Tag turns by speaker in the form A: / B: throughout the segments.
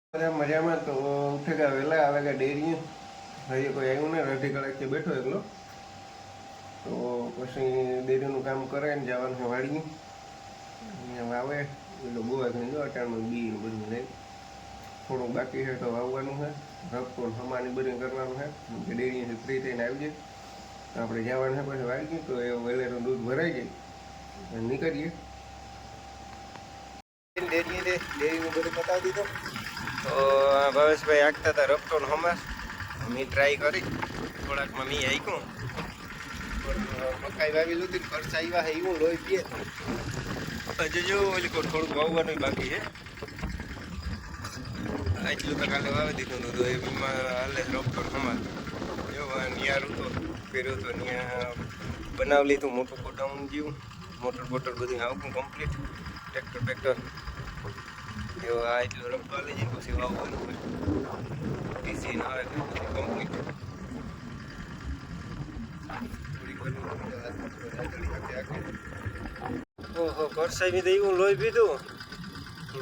A: મજામાં તો ઉઠે ગયા વહેલા આવે ગયા ડેરી હજી કોઈ આવ્યું ને અઢી કલાકથી બેઠો એકલો તો પછી ડેરીનું કામ કરે ને જવાનું છે વાડીએ અહીંયા આવે એટલે ગોવા ઘણી જો અટાણમાં બી ને બધું લઈ થોડુંક બાકી છે તો વાવવાનું છે રખતો હમાની બધું કરવાનું છે કે ડેરીથી ફ્રી થઈને આવી જાય તો આપણે જવાનું છે પછી વાડીએ તો એ વહેલેનું દૂધ ભરાઈ જાય નીકળીએ ડેરીનું બધું બતાવી દીધું તો ભાવેશભાઈ આગતા હતા રખતો હમાસ મેં ટ્રાય કરી થોડાકમાં મેં આઈકું મકાઈ વાવી લીધી ખર્ચ આવ્યા છે એવું લોહી પીએ હજુ જો ઓલી થોડુંક વાવવાનું બાકી છે આટલું તો કાલે વાવી દીધું હતું એમાં હાલે રખતો હમાસ એવો નિયાર હતો કર્યો હતો ત્યાં બનાવી લીધું મોટું ગોડાઉન જેવું મોટર બોટર બધું આવતું કમ્પ્લીટ ટ્રેક્ટર બેક્ટર એવો આ એટલો રખવા લઈ જાય પછી વાવવાનું હોય ડીસી ના આવે કમ્પ્લીટ ઓહો કરસાઈ તો એવું લોહી પીધું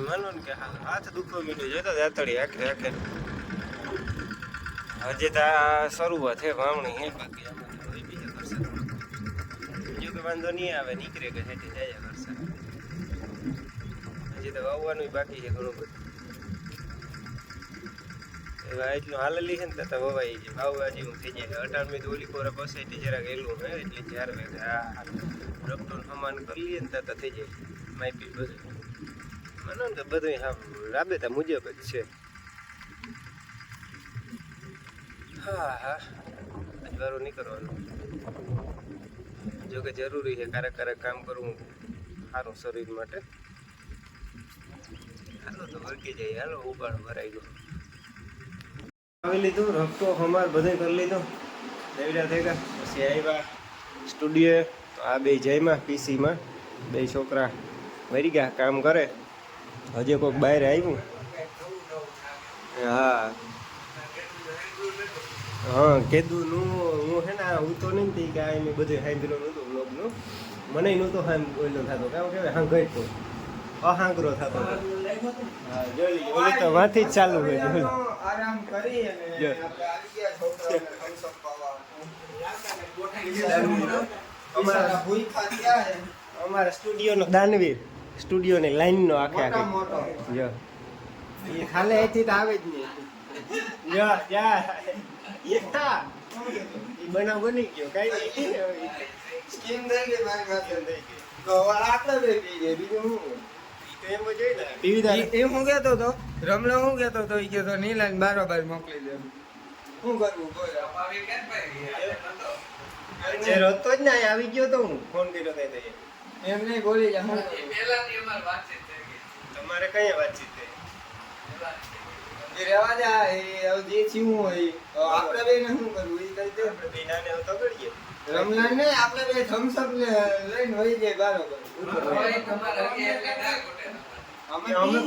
A: માનો ને કે હાથ દુખવા મીઠું જોતા દાતડી આખે આખે હજી તો આ શરૂઆત છે વાવણી હે બાકી લોહી પીધે કરશે બીજું કે વાંધો નહીં આવે નીકળે કે હેઠી જાય કરશે હજી તો વાવવાનું બાકી છે ઘણું બધું એવા એટલું હાલેલી છે ને તો વવાઈ જાય વાવવા જેવું થઈ જાય 18મી તો ઓલી કોરા પસાઈથી જરાક એલું હે એટલે જ્યારે આ રખતો હમાન કરી લઈએ ને તો થઈ જાય માઇપી બધું માનો ને બધું રાબેતા મુજબ જ છે હા હા અજવારું નહીં કરવાનું જોકે જરૂરી છે ક્યારેક કામ કરવું સારું શરીર માટે હાલો તો વર્ગી જાય હાલો ઉગાડ ભરાઈ ગયો આવી લીધું રખતો હમાર બધું કરી લીધું દેવડા થઈ ગયા પછી આવ્યા સ્ટુડિયો તો આ બે જયમાં પીસીમાં બે છોકરા વરી ગયા કામ કરે હજી કોઈક બહાર આવ્યું હા હા કીધું હું હે ને હું તો નહીં થઈ કે આ મેં બધું સાંભળ્યું નહોતું બ્લોગનું મને નહોતો ઓઈલો થતો કામ કહેવાય હા ગઈ અહાંગરો થતો હા જોઈ ઓલી તો વાથી જ ચાલુ હોય આરામ કરી અને અમારા સ્ટુડિયો નો દાનવીર સ્ટુડિયો ની લાઈન નો આખે આખે જો એ ખાલે અહીંથી તો આવે જ નહીં જો જા યથા એ બનાવ બની ગયો કઈ સ્કીમ થઈ ગઈ મારી માથે થઈ ગઈ તો આટલા બે પી જાય બીજું હું હું કહેતો હતો રમલો હું કહેતો હતો એ કહેતો નીલાને બારોબાર મોકલી દે શું કરવું જે રોતો જ ના આવી ગયો તો હું ફોન કર્યો તો એમ નહીં બોલી જા તમારે કઈ વાતચીત થઈ રેવા જા એ જે થયું હોય આપણે બે ને શું કરવું એ કહી દે આપણે બેનાને તો કરીએ રમલા ને આપણે બે થમ્સઅપ લઈને વહી જાય બારોબાર અમે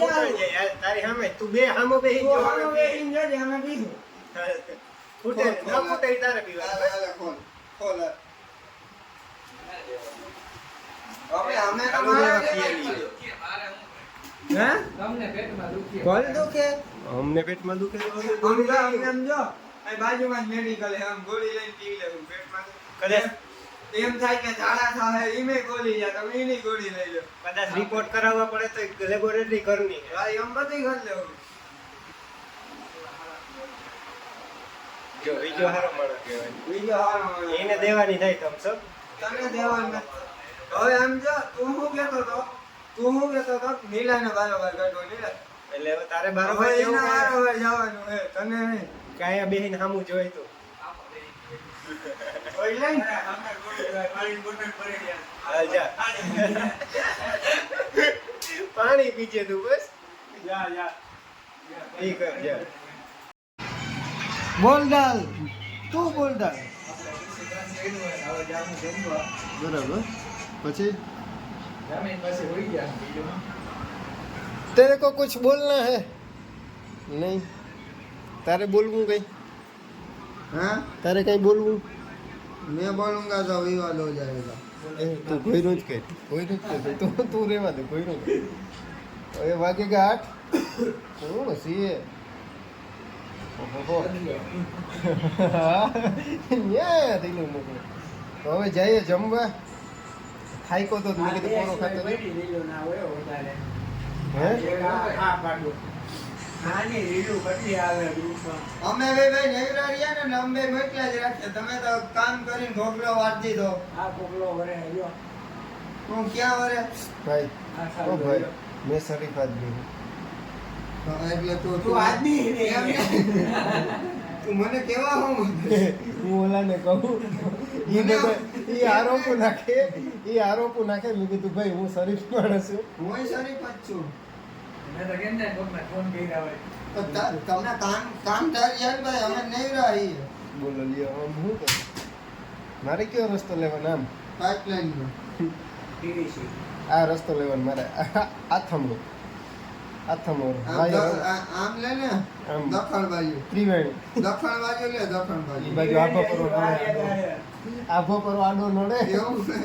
A: તારી સામે તું બે સામે બેહી જો અમે બેહી જોજે અમે બીજું ફૂટે ના ફૂટે તારે પીવા ખોલ ખોલ અમે તમારે પીએલી હે તમને પેટમાં દુખે કોણ દુખે અમને પેટમાં દુખે આમ જો આ બાજુમાં મેડિકલ હે આમ ગોળી લઈને પી લેવું પેટમાં કદાચ એમ થાય કે ઝાડા થાય ઈમે ગોળી જા તમે એની ગોળી લઈ લો કદાચ રિપોર્ટ કરાવવા પડે તો લેબોરેટરી કરની હા એમ બધી કરી લેવું જો બીજો હારો માણસ કહેવાય બીજો હારો માણસ એને દેવાની થાય તમ તમે દેવાની હવે આમ જો તું શું કહેતો તો નીલાને બારોબાર કાઢો નીલા એટલે હવે તારે બારોબાર જવાનું હે તને નહીં કાયા બેહીને સામું જોઈ તો પાણી પીજે તું બસ બોલ ડાલ તું બોલ ડાલ બરાબર પછી तेरे को कुछ बोलना है नहीं तारे बोलूँ कहीं हाँ तारे कहीं बोलूँ मैं बोलूँगा तो विवाद हो जाएगा तू कोई रोज के तू रेवा दे कोई रोज ये वागे का 8 શું છે ઓહો ન્યા થઈને મોકલો તો હવે જઈએ જમવા ખાઈ કો તો મેં કીધું પોરો ખાતો હતો. હે
B: અમે બે ભાઈ નેગરા રહ્યા ને અમે બે મોકલ્યા જ રાખીએ. તમે તો કામ કરીને ઢોકળો વાળી દીધો. હું ક્યાં વરે
A: ભાઈ ઓ ભાઈ મેં શરીફ આદમી હું.
B: એટલે તું મને કેવા હું
A: હું ઓલાને કહું ઈ બધા ઈ આરોપો નાખે મેં કીધું ભાઈ હું શરીફ માણસ છું.
B: હું શરીફ જ છું. તમને કામ ધારી ભાઈ અમે નેગરા રહીએ.
A: બોલો લ્યો આમ શું કરું મારે કયો રસ્તો લેવાનો આમ
B: પાઇપલાઇન
A: આ રસ્તો લેવાનો મારે આથમનો
B: આમ લે ને
A: આમ
B: દક્ષિણ બાજુ
A: ત્રિવેણી
B: દક્ષિણ બાજુ લે દક્ષિણ
A: ઈ
B: બાજુ
A: બાજુ આભો પર આડો નડે
B: એવું ને?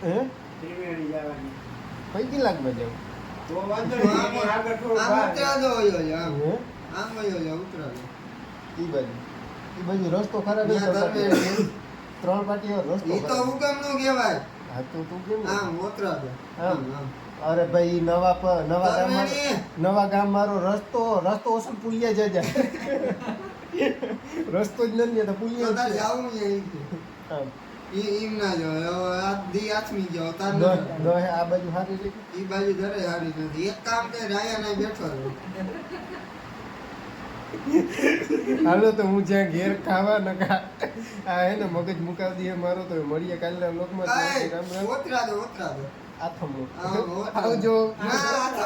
A: હે કઈ કલાકમાં જાવ
B: આમ ઉતરા દો આમ
A: હે
B: ઉતરા દો.
A: ઈ બાજુ રસ્તો ખરાબ છે
B: ત્યાં ધર્મેશ.
A: 3 પાટીઓ રસ્તો
B: ઈ તો
A: ખરાબ.
B: હુકમ નો કહેવાય.
A: હા તો તું કેમ
B: આમ ઉતરા દો.
A: આમ. અરે ભાઈ નવા ગામ
B: ધર્મેશ.
A: નવા ગામ મારો રસ્તો ઓસમ પુલિયા જજા રસ્તો જ નથી તો
B: તો
A: પુલિયા
B: તાર
A: જ છે.
B: જાવું છે ઈ.
A: આમ.
B: ઈમ ના જો આ દી આચમી ગયો તાર
A: દોહે
B: ના.
A: દોહે આ બાજુ હારી છે
B: ઈ બાજુ ઘરે હારી નથી. એક કામ કે રાયા ને બેઠો રહે.
A: હાલો તો હું જ્યાં ઘેર ખાવા નકા આ હે ને મગજ મુકાવી દે મારો તો મળીએ કાલના લોકમાં
B: આય,
A: રામ રામ
B: ઉતરા દો
A: આથમો
B: આમ ઉતરા દો.
A: આવજો
B: ના, આ તો